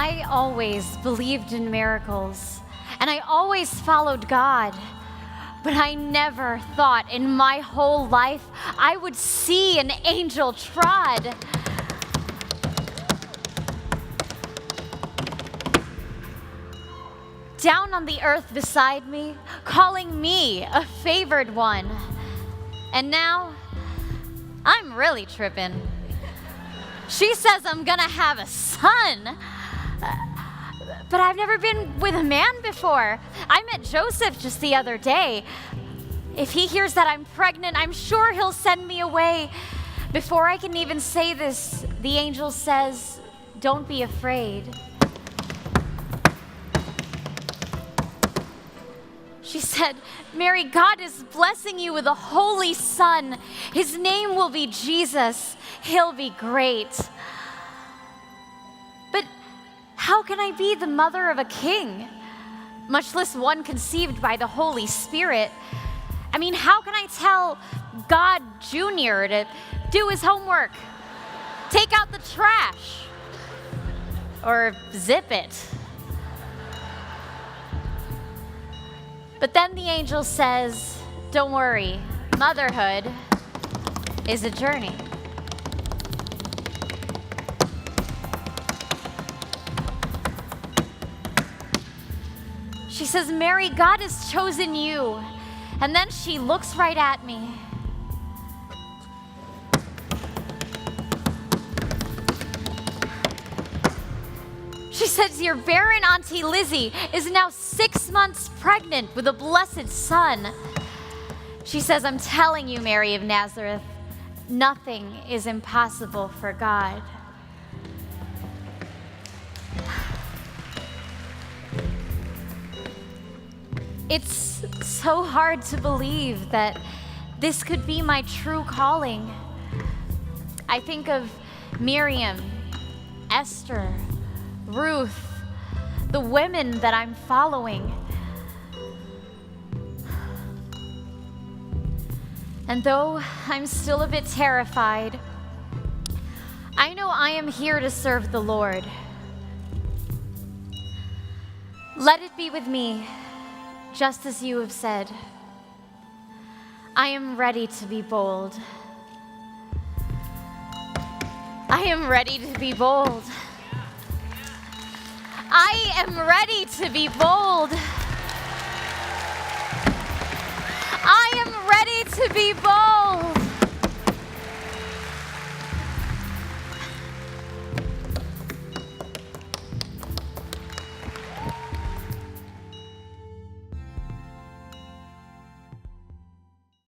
I always believed in miracles, and I always followed God, but I never thought in my whole life I would see an angel trod. Down on the earth beside me, calling me a favored one. And now, I'm really tripping. She says I'm gonna have a son. But I've never been with a man before. I met Joseph just the other day. If he hears that I'm pregnant, I'm sure he'll send me away. Before I can even say this, the angel says, "Don't be afraid." She said, "Mary, God is blessing you with a holy son. His name will be Jesus. He'll be great." But how can I be the mother of a king, much less one conceived by the Holy Spirit? I mean, how can I tell God Jr. to do his homework, take out the trash, or zip it? But then the angel says, "Don't worry, motherhood is a journey." She says, "Mary, God has chosen you." And then she looks right at me. She says, "Your barren Auntie Lizzie is now 6 months pregnant with a blessed son." She says, "I'm telling you, Mary of Nazareth, nothing is impossible for God." It's so hard to believe that this could be my true calling. I think of Miriam, Esther, Ruth, the women that I'm following. And though I'm still a bit terrified, I know I am here to serve the Lord. Let it be with me, just as you have said. I am ready to be bold. I am ready to be bold. I am ready to be bold. I am ready to be bold.